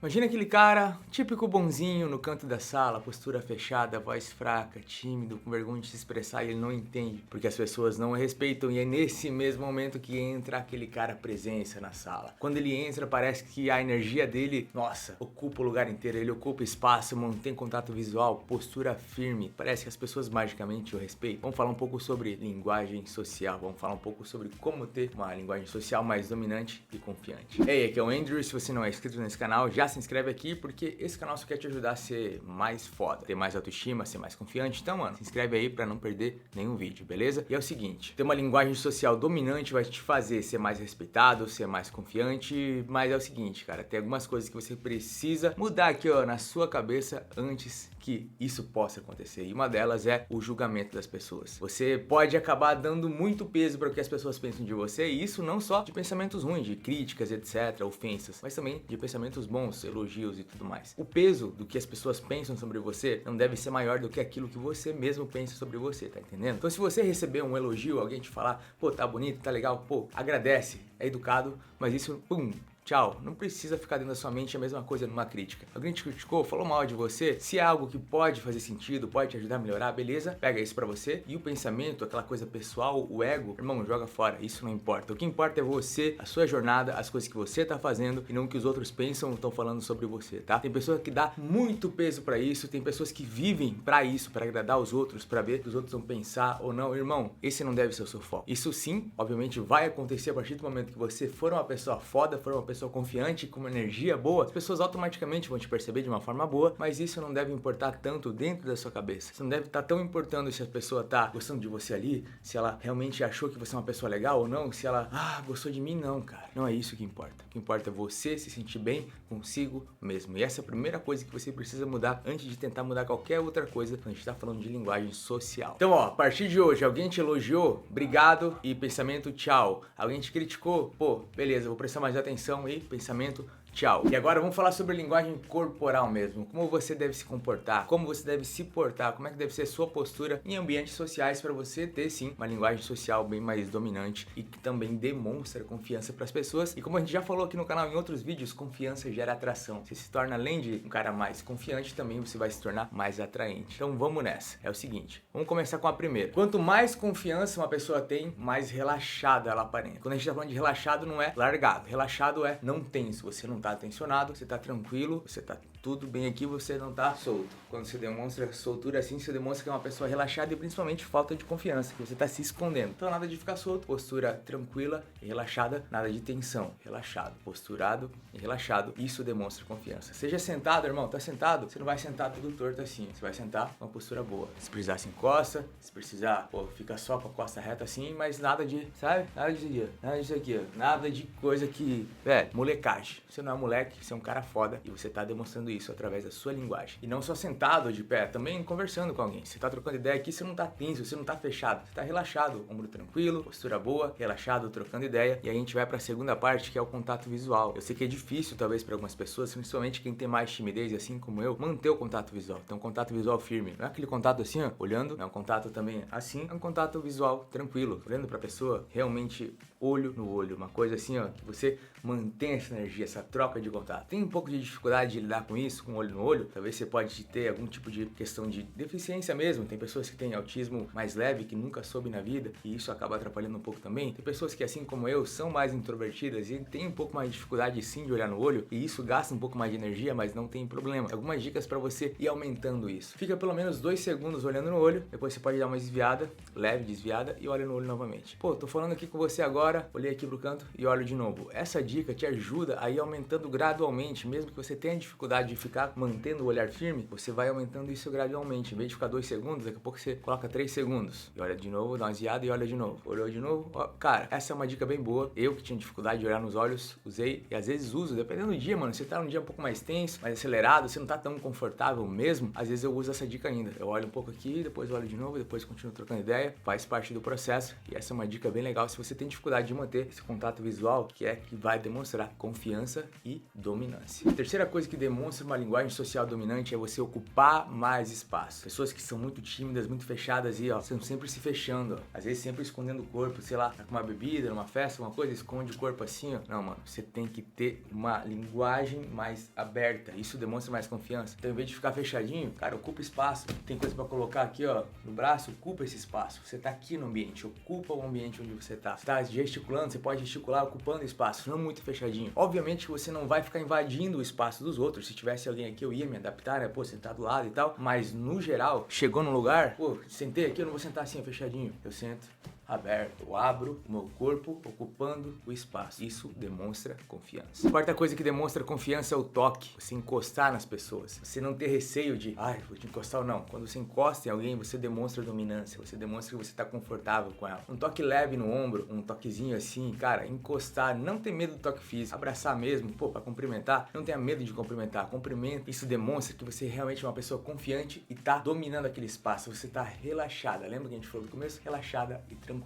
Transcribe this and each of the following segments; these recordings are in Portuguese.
Imagina aquele cara, típico bonzinho, no canto da sala, postura fechada, voz fraca, tímido, com vergonha de se expressar e ele não entende, porque as pessoas não o respeitam e é nesse mesmo momento que entra aquele cara presença na sala. Quando ele entra, parece que a energia dele, nossa, ocupa o lugar inteiro, ele ocupa espaço, mantém contato visual, postura firme, parece que as pessoas magicamente o respeitam. Vamos falar um pouco sobre linguagem social, vamos falar um pouco sobre como ter uma linguagem social mais dominante e confiante. Ei, aqui é o Andrew e se você não é inscrito nesse canal, já se inscreve aqui porque esse canal só quer te ajudar a ser mais foda, ter mais autoestima, ser mais confiante. Então, mano, se inscreve aí pra não perder nenhum vídeo, beleza? E é o seguinte, ter uma linguagem social dominante vai te fazer ser mais respeitado, ser mais confiante, mas é o seguinte, cara, tem algumas coisas que você precisa mudar aqui, ó, na sua cabeça antes que isso possa acontecer. E uma delas é o julgamento das pessoas. Você pode acabar dando muito peso para o que as pessoas pensam de você, e isso não só de pensamentos ruins, de críticas, etc, ofensas, mas também de pensamentos bons, elogios e tudo mais. O peso do que as pessoas pensam sobre você não deve ser maior do que aquilo que você mesmo pensa sobre você, tá entendendo? Então se você receber um elogio, alguém te falar, pô, tá bonito, tá legal, pô, agradece, é educado, mas isso, pum, tchau, não precisa ficar dentro da sua mente a mesma coisa numa crítica. Alguém te criticou, falou mal de você, se é algo que pode fazer sentido, pode te ajudar a melhorar, beleza, pega isso pra você. E o pensamento, aquela coisa pessoal, o ego, irmão, joga fora, isso não importa. O que importa é você, a sua jornada, as coisas que você tá fazendo e não o que os outros pensam ou estão falando sobre você, tá? Tem pessoa que dá muito peso pra isso, tem pessoas que vivem pra isso, pra agradar os outros, pra ver o que os outros vão pensar ou não. Irmão, esse não deve ser o seu foco. Isso sim, obviamente, vai acontecer a partir do momento que você for uma pessoa foda, for uma pessoa confiante, com uma energia boa, as pessoas automaticamente vão te perceber de uma forma boa, mas isso não deve importar tanto dentro da sua cabeça. Você não deve estar tão importando se a pessoa tá gostando de você ali, se ela realmente achou que você é uma pessoa legal ou não, se ela, gostou de mim, não, cara. Não é isso que importa. O que importa é você se sentir bem consigo mesmo. E essa é a primeira coisa que você precisa mudar antes de tentar mudar qualquer outra coisa quando a gente tá falando de linguagem social. Então, ó, a partir de hoje, alguém te elogiou, obrigado e pensamento, tchau. Alguém te criticou, pô, beleza, vou prestar mais atenção e pensamento, tchau. E agora vamos falar sobre linguagem corporal mesmo. Como você deve se comportar, como você deve se portar, como é que deve ser a sua postura em ambientes sociais para você ter sim uma linguagem social bem mais dominante e que também demonstra confiança para as pessoas. E como a gente já falou aqui no canal em outros vídeos, confiança gera atração. Você se torna, além de um cara mais confiante, também você vai se tornar mais atraente. Então vamos nessa. É o seguinte, vamos começar com a primeira. Quanto mais confiança uma pessoa tem, mais relaxada ela aparenta. Quando a gente tá falando de relaxado, não é largado. Relaxado é não tenso. Você não tá tensionado, você tá tranquilo, você tá tudo bem aqui, você não tá solto. Quando você demonstra soltura assim, você demonstra que é uma pessoa relaxada e principalmente falta de confiança, que você tá se escondendo. Então nada de ficar solto, postura tranquila e relaxada, nada de tensão, relaxado, posturado e relaxado, isso demonstra confiança. Seja sentado, irmão, tá sentado? Você não vai sentar tudo torto assim, você vai sentar com uma postura boa. Se precisar se encosta, se precisar, pô, fica só com a costa reta assim, mas nada de, sabe? Nada disso aqui, ó. Nada de coisa que, molecagem. Você não é moleque, você é um cara foda e você tá demonstrando isso através da sua linguagem. E não só sentado ou de pé, também conversando com alguém. Você tá trocando ideia aqui, você não tá tenso, você não tá fechado, você tá relaxado, ombro tranquilo, postura boa, relaxado, trocando ideia. E aí a gente vai pra segunda parte, que é o contato visual. Eu sei que é difícil, talvez, para algumas pessoas, principalmente quem tem mais timidez, assim como eu, manter o contato visual. Tem um contato visual firme. Não é aquele contato assim, ó, olhando, não é um contato também assim, é um contato visual tranquilo, olhando pra pessoa, realmente olho no olho, uma coisa assim, ó, que você mantém essa energia, essa troca de contato. Tem um pouco de dificuldade de lidar com isso, com olho no olho, talvez você pode ter algum tipo de questão de deficiência mesmo, tem pessoas que têm autismo mais leve, que nunca soube na vida, e isso acaba atrapalhando um pouco também. Tem pessoas que, assim como eu, são mais introvertidas e tem um pouco mais de dificuldade sim de olhar no olho, e isso gasta um pouco mais de energia, mas não tem problema. Algumas dicas pra você ir aumentando isso. Fica pelo menos 2 segundos olhando no olho, depois você pode dar uma desviada, leve desviada, e olha no olho novamente. Pô, tô falando aqui com você agora, olhei aqui pro canto e olho de novo. Essa dica te ajuda a ir aumentando gradualmente, mesmo que você tenha dificuldade de ficar mantendo o olhar firme, você vai aumentando isso gradualmente. Em vez de ficar 2 segundos, daqui a pouco você coloca 3 segundos. E olha de novo, dá uma desviada e olha de novo. Olhou de novo, ó. Cara, essa é uma dica bem boa. Eu que tinha dificuldade de olhar nos olhos, usei e às vezes uso, dependendo do dia, mano. Você tá num dia um pouco mais tenso, mais acelerado, você não tá tão confortável mesmo, às vezes eu uso essa dica ainda. Eu olho um pouco aqui, depois eu olho de novo, depois continuo trocando ideia, faz parte do processo. E essa é uma dica bem legal se você tem dificuldade de manter esse contato visual, que é que vai demonstrar confiança e dominância. A terceira coisa que demonstra uma linguagem social dominante é você ocupar mais espaço. Pessoas que são muito tímidas, muito fechadas e estão sempre se fechando, às vezes sempre escondendo o corpo, sei lá, tá com uma bebida, numa festa, uma coisa, esconde o corpo assim, Não, mano, você tem que ter uma linguagem mais aberta, isso demonstra mais confiança. Então, em vez de ficar fechadinho, cara, ocupa espaço. Tem coisa pra colocar aqui, no braço, ocupa esse espaço. Você tá aqui no ambiente, ocupa o ambiente onde você tá. Você tá gesticulando, você pode gesticular ocupando espaço, não muito fechadinho. Obviamente que você não vai ficar invadindo o espaço dos outros. Se tivesse alguém aqui, eu ia me adaptar, né? Pô, sentar do lado e tal. Mas, no geral, chegou no lugar, sentei aqui, eu não vou sentar assim, fechadinho. Eu sento aberto, eu abro o meu corpo ocupando o espaço. Isso demonstra confiança. A quarta coisa que demonstra confiança é o toque. Você encostar nas pessoas. Você não ter receio de, vou te encostar ou não. Quando você encosta em alguém, você demonstra dominância. Você demonstra que você tá confortável com ela. Um toque leve no ombro, um toquezinho assim, cara, encostar, não ter medo do toque físico. Abraçar mesmo, pra cumprimentar, não tenha medo de cumprimentar. Cumprimenta. Isso demonstra que você realmente é uma pessoa confiante e tá dominando aquele espaço. Você tá relaxada. Lembra que a gente falou no começo? Relaxada e tranquila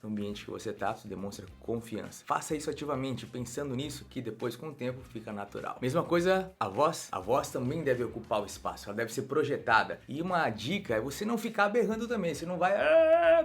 no ambiente que você tá, isso demonstra confiança. Faça isso ativamente, pensando nisso, que depois com o tempo fica natural. Mesma coisa, a voz também deve ocupar o espaço, ela deve ser projetada. E uma dica é você não ficar berrando também, você não vai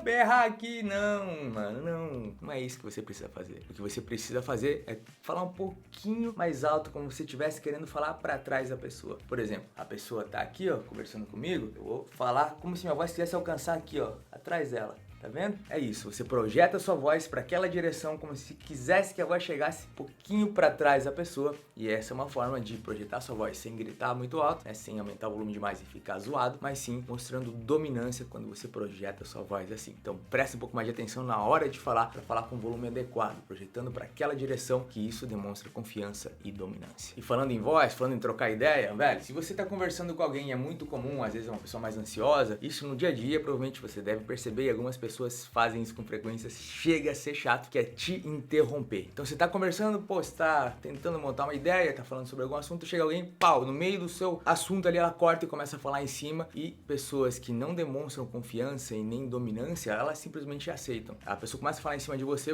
berrar aqui, não, mano, não é isso que você precisa fazer. O que você precisa fazer é falar um pouquinho mais alto, como se você estivesse querendo falar para trás da pessoa. Por exemplo, a pessoa tá aqui, conversando comigo, eu vou falar como se minha voz quisesse alcançar aqui, atrás dela. Tá vendo? É isso, você projeta a sua voz para aquela direção como se quisesse que a voz chegasse um pouquinho para trás da pessoa. E essa é uma forma de projetar a sua voz sem gritar muito alto, sem aumentar o volume demais e ficar zoado, mas sim mostrando dominância quando você projeta a sua voz assim. Então presta um pouco mais de atenção na hora de falar, para falar com o volume adequado, projetando para aquela direção, que isso demonstra confiança e dominância. E falando em voz, falando em trocar ideia, velho, se você tá conversando com alguém, é muito comum, às vezes é uma pessoa mais ansiosa, isso no dia a dia provavelmente você deve perceber, e algumas pessoas fazem isso com frequência, chega a ser chato, que é te interromper. Então você tá conversando, você tá tentando montar uma ideia, tá falando sobre algum assunto, chega alguém, no meio do seu assunto ali, ela corta e começa a falar em cima, e pessoas que não demonstram confiança e nem dominância, elas simplesmente aceitam. A pessoa começa a falar em cima de você,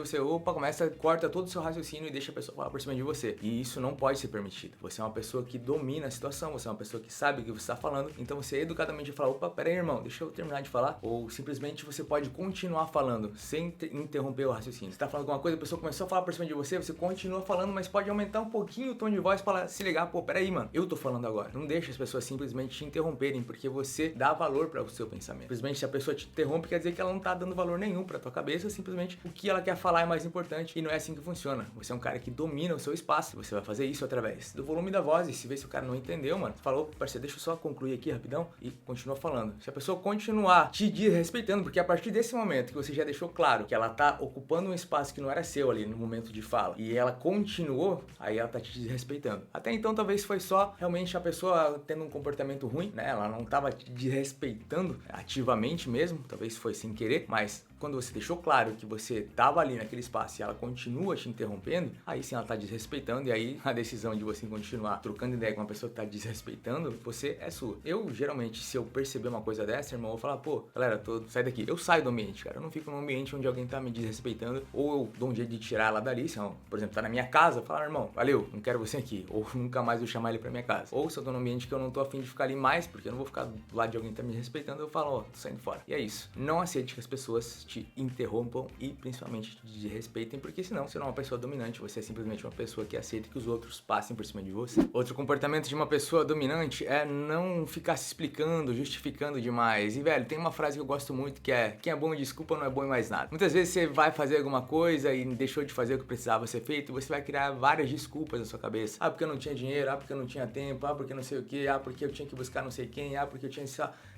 corta todo o seu raciocínio e deixa a pessoa falar por cima de você. E isso não pode ser permitido. Você é uma pessoa que domina a situação, você é uma pessoa que sabe o que você tá falando, então você educadamente fala, pera aí, irmão, deixa eu terminar de falar, ou simplesmente você pode continuar falando, sem interromper o raciocínio. Você tá falando alguma coisa, a pessoa começou a falar por cima de você, você continua falando, mas pode aumentar um pouquinho o tom de voz para se ligar, peraí, mano, eu tô falando agora. Não deixa as pessoas simplesmente te interromperem, porque você dá valor para o seu pensamento. Simplesmente se a pessoa te interrompe, quer dizer que ela não tá dando valor nenhum pra tua cabeça, simplesmente o que ela quer falar é mais importante, e não é assim que funciona. Você é um cara que domina o seu espaço, você vai fazer isso através do volume da voz, e se vê se o cara não entendeu, mano, falou, parceiro, deixa eu só concluir aqui rapidão, e continua falando. Se a pessoa continuar te desrespeitando, porque a partir desse momento que você já deixou claro que ela tá ocupando um espaço que não era seu ali no momento de fala, e ela continuou, aí ela tá te desrespeitando. Até então talvez foi só realmente a pessoa tendo um comportamento ruim, né? Ela não tava te desrespeitando ativamente mesmo, talvez foi sem querer, mas quando você deixou claro que você tava ali naquele espaço e ela continua te interrompendo, aí sim ela tá desrespeitando, e aí a decisão de você continuar trocando ideia com uma pessoa que tá desrespeitando você é sua. Eu, geralmente, se eu perceber uma coisa dessa, irmão, eu vou falar, galera, sai daqui. Eu saio do ambiente, cara. Eu não fico num ambiente onde alguém tá me desrespeitando, ou eu dou um jeito de tirar ela dali, se eu, por exemplo, tá na minha casa, eu falo, irmão, valeu, não quero você aqui, ou nunca mais vou chamar ele pra minha casa. Ou se eu tô num ambiente que eu não tô afim de ficar ali mais, porque eu não vou ficar do lado de alguém que tá me respeitando, eu falo, tô saindo fora. E é isso. Não aceite que as pessoas te interrompam e principalmente te desrespeitem, porque senão você não é uma pessoa dominante, você é simplesmente uma pessoa que aceita que os outros passem por cima de você. Outro comportamento de uma pessoa dominante é não ficar se explicando, justificando demais. E, velho, tem uma frase que eu gosto muito que é: quem é bom em desculpa não é bom em mais nada. Muitas vezes você vai fazer alguma coisa e deixou de fazer o que precisava ser feito, e você vai criar várias desculpas na sua cabeça. Porque eu não tinha dinheiro, porque eu não tinha tempo, porque não sei o que, porque eu tinha que buscar não sei quem, porque eu tinha...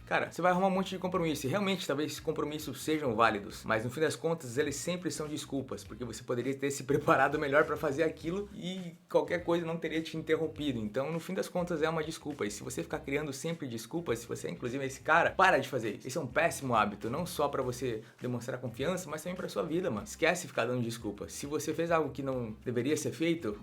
Cara, você vai arrumar um monte de compromisso, e realmente talvez esses compromissos sejam válidos, mas no fim das contas eles sempre são desculpas, porque você poderia ter se preparado melhor para fazer aquilo e qualquer coisa não teria te interrompido. Então, no fim das contas é uma desculpa, e se você ficar criando sempre desculpas, se você inclusive é esse cara, para de fazer isso. Esse é um péssimo hábito, não só para você demonstrar confiança, mas também para sua vida, mano. Esquece ficar dando desculpas. Se você fez algo que não deveria ser feito,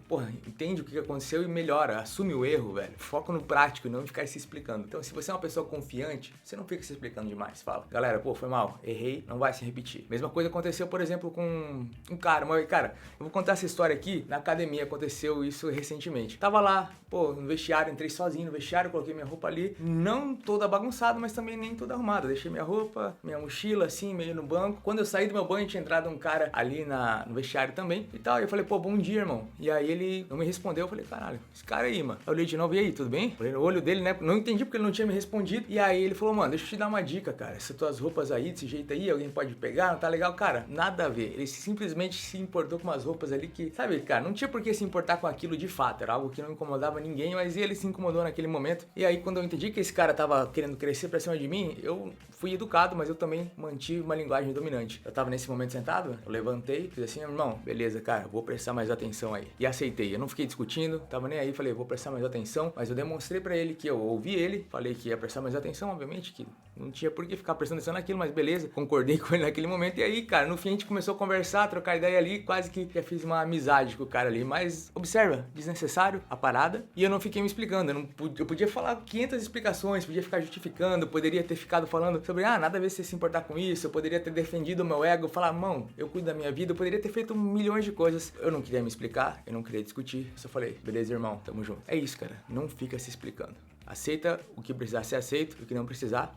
entende o que aconteceu e melhora, assume o erro, velho. Foca no prático e não ficar se explicando. Então, se você é uma pessoa confiante, você não fica se explicando demais. Fala, galera, pô, foi mal, errei, não vai se repetir. Mesma coisa aconteceu, por exemplo, com um cara. Cara, eu vou contar essa história aqui, na academia aconteceu isso recentemente. Tava lá, pô, no vestiário, entrei sozinho no vestiário, coloquei minha roupa ali, não toda bagunçada, mas também nem toda arrumada. Deixei minha roupa, minha mochila assim, meio no banco. Quando eu saí do meu banho, tinha entrado um cara ali no vestiário também e tal. E eu falei, pô, bom dia, irmão. E aí ele não me respondeu, eu falei, caralho, esse cara aí, mano. Eu olhei de novo, e aí, tudo bem? Falei no olho dele, né? Não entendi porque ele não tinha me respondido. E aí ele falou, mano, deixa eu te dar uma dica, cara. Essas tuas roupas aí, desse jeito aí, alguém pode pegar, não tá legal? Cara, nada a ver. Ele simplesmente se importou com umas roupas ali que, sabe, cara, não tinha por que se importar com aquilo de fato. Era algo que não incomodava ninguém, mas ele se incomodou naquele momento. E aí, quando eu entendi que esse cara tava querendo crescer pra cima de mim, eu fui educado, mas eu também mantive uma linguagem dominante. Eu tava nesse momento sentado, eu levantei, fiz assim, irmão, beleza, cara, vou prestar mais atenção aí. E aceitei. Eu não fiquei discutindo, tava nem aí, falei, vou prestar mais atenção, mas eu demonstrei pra ele que eu ouvi ele, falei que ia prestar mais atenção, obviamente, que não tinha por que ficar prestando atenção naquilo, mas beleza, concordei com ele naquele momento. E aí, cara, no fim a gente começou a conversar, trocar ideia ali, quase que já fiz uma amizade com o cara ali. Mas observa, desnecessário a parada. E eu não fiquei me explicando, eu podia falar 500 explicações, podia ficar justificando, poderia ter ficado falando sobre, nada a ver se se importar com isso, eu poderia ter defendido o meu ego, falar, mão, eu cuido da minha vida, eu poderia ter feito milhões de coisas. Eu não queria me explicar, eu não queria discutir, só falei, beleza, irmão, tamo junto. É isso, cara, não fica se explicando. Aceita o que precisar ser aceito, o que não precisar,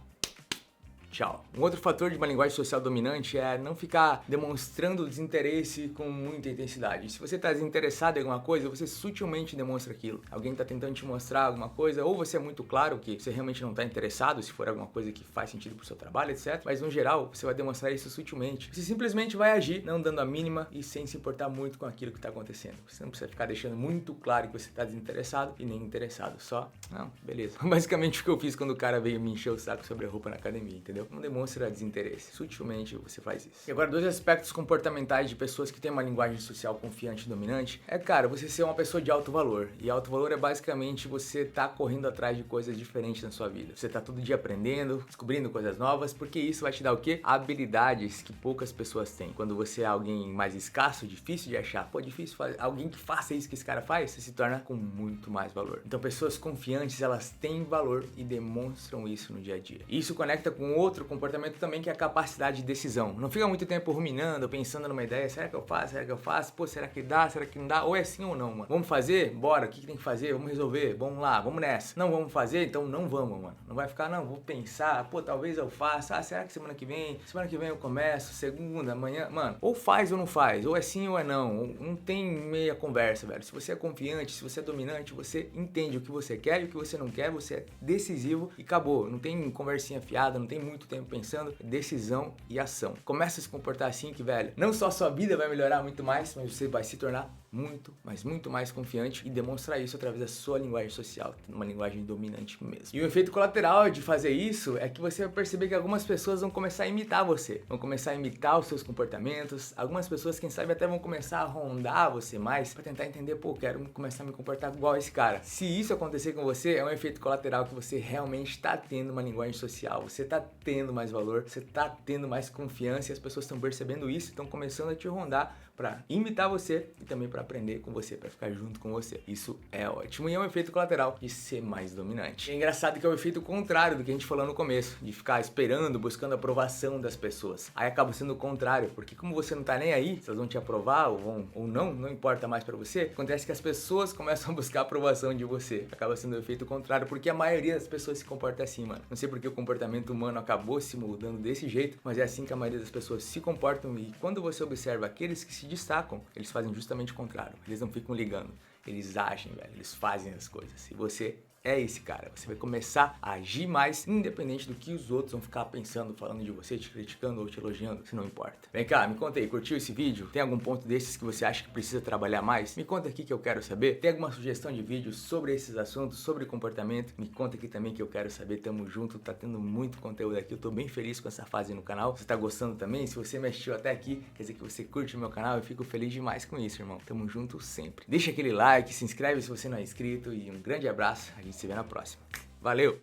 tchau. Um outro fator de uma linguagem social dominante é não ficar demonstrando desinteresse com muita intensidade. Se você está desinteressado em alguma coisa, você sutilmente demonstra aquilo. Alguém está tentando te mostrar alguma coisa, ou você é muito claro que você realmente não está interessado, se for alguma coisa que faz sentido para o seu trabalho, etc. Mas no geral, você vai demonstrar isso sutilmente. Você simplesmente vai agir, não dando a mínima e sem se importar muito com aquilo que está acontecendo. Você não precisa ficar deixando muito claro que você está desinteressado e nem interessado. Só, não, beleza. Basicamente o que eu fiz quando o cara veio me encher o saco sobre a roupa na academia, entendeu? Não demonstra desinteresse. Sutilmente você faz isso. E agora, dois aspectos comportamentais de pessoas que têm uma linguagem social confiante e dominante é, cara, você ser uma pessoa de alto valor. E alto valor é basicamente você tá correndo atrás de coisas diferentes na sua vida. Você tá todo dia aprendendo, descobrindo coisas novas, porque isso vai te dar o quê? Habilidades que poucas pessoas têm. Quando você é alguém mais escasso, difícil de achar, pô, difícil fazer, alguém que faça isso que esse cara faz, você se torna com muito mais valor. Então, pessoas confiantes, elas têm valor e demonstram isso no dia a dia. E isso conecta com outro comportamento também, que é a capacidade de decisão. Não fica muito tempo ruminando, pensando numa ideia, será que eu faço? Será que eu faço? Pô, será que dá? Será que não dá? Ou é sim ou não, mano. Vamos fazer? Bora, o que tem que fazer? Vamos resolver? Vamos lá, vamos nessa. Não vamos fazer? Então não vamos, mano. Não vai ficar, não, vou pensar, pô, talvez eu faça. Será que semana que vem eu começo, segunda, amanhã? Mano, ou faz ou não faz, ou é sim ou é não. Não tem meia conversa, velho. Se você é confiante, se você é dominante, você entende o que você quer e o que você não quer, você é decisivo e acabou. Não tem conversinha fiada, não tem muito tempo pensando, decisão e ação. Começa a se comportar assim que, velho, não só a sua vida vai melhorar muito mais, mas você vai se tornar muito, mas muito mais confiante e demonstrar isso através da sua linguagem social, uma linguagem dominante mesmo. E o efeito colateral de fazer isso é que você vai perceber que algumas pessoas vão começar a imitar você, vão começar a imitar os seus comportamentos, algumas pessoas, quem sabe, até vão começar a rondar você mais pra tentar entender, pô, quero começar a me comportar igual a esse cara. Se isso acontecer com você, é um efeito colateral que você realmente tá tendo uma linguagem social, você tá tendo mais valor, você tá tendo mais confiança e as pessoas estão percebendo isso, estão começando a te rondar para imitar você e também para aprender com você, para ficar junto com você. Isso é ótimo e é um efeito colateral de ser mais dominante. É engraçado que é o efeito contrário do que a gente falou no começo, de ficar esperando, buscando a aprovação das pessoas. Aí acaba sendo o contrário, porque como você não tá nem aí, se elas vão te aprovar ou não importa mais para você, acontece que as pessoas começam a buscar a aprovação de você. Acaba sendo o efeito contrário, porque a maioria das pessoas se comporta assim, mano. Não sei porque o comportamento humano acabou se moldando desse jeito, mas é assim que a maioria das pessoas se comportam e quando você observa aqueles que se destacam, eles fazem justamente o contrário. Eles não ficam ligando, eles agem, velho, eles fazem as coisas. E você é esse cara, você vai começar a agir mais, independente do que os outros vão ficar pensando, falando de você, te criticando ou te elogiando, isso não importa. Vem cá, me conta aí, curtiu esse vídeo? Tem algum ponto desses que você acha que precisa trabalhar mais? Me conta aqui que eu quero saber. Tem alguma sugestão de vídeo sobre esses assuntos, sobre comportamento? Me conta aqui também que eu quero saber, tamo junto, tá tendo muito conteúdo aqui, eu tô bem feliz com essa fase no canal. Você tá gostando também? Se você me assistiu até aqui, quer dizer que você curte o meu canal, eu fico feliz demais com isso, irmão. Tamo junto sempre. Deixa aquele like, se inscreve se você não é inscrito e um grande abraço, a gente se vê na próxima. Valeu!